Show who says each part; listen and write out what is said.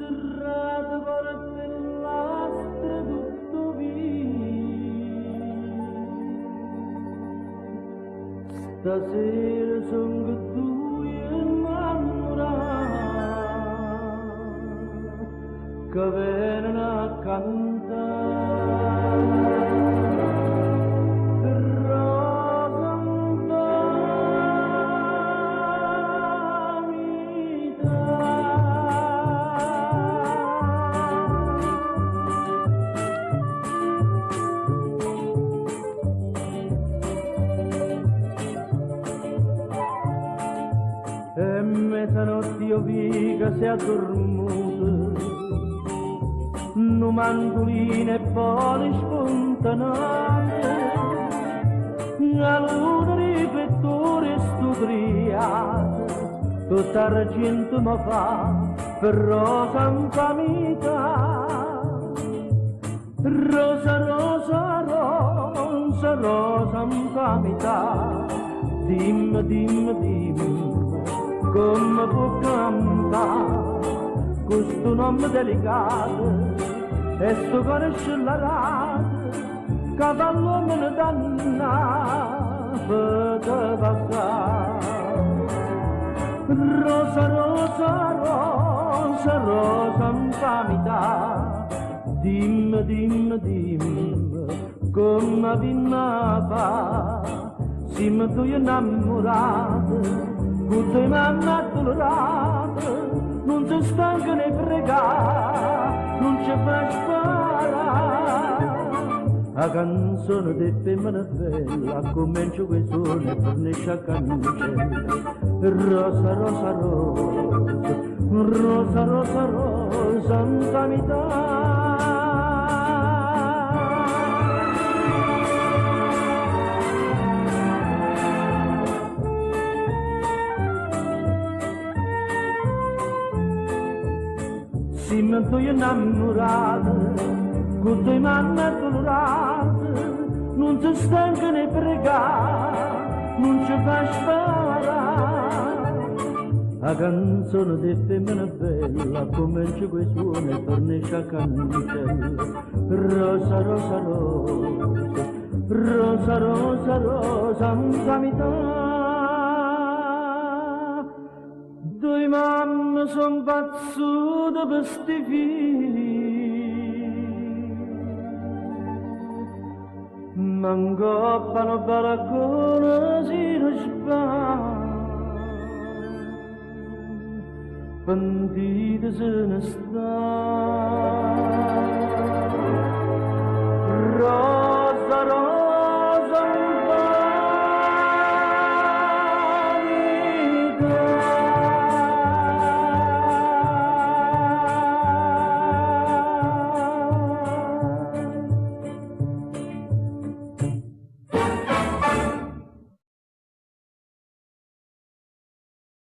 Speaker 1: serrate corte lastre tutto via. Stasera son che tu innamorata che vengono a cantare. E mezzanotte io vi che si addormuta, un mandolino e poi spontanate, la luna riflettore stubriata, tutta argento mi fa per rosa infamità. Rosa, rosa, rosa, rosa infamità, dimmi, dimmi, dimmi, come può cantare questo nome delicato e sto cuore scellato cavallo me ne danna per passare. Rosa, rosa, rosa, rosa infamità, dimmi, dimmi, dimmi come vinna fa, siamo tu innamorato con te mamma addolorata, non si stanca né pregare, non ci fa sparare. La canzone di femmina bella comincia quei suoni e fornisce a cancella. Rosa, rosa, rosa, rosa, rosa, rosa, infamità. Siamo tu innamorata, con te mamma addolorata, non si stanca né pregare, non ci fa sparare. La canzone di femmina bella comincia quei suoni e fornisce a cancella. Rosa, rosa, rosa, rosa, rosa, rosa, infamità. Due mamme son pazzute per sti figli, m'angoppano baraccone si ne sbaglia, pentite se ne sta.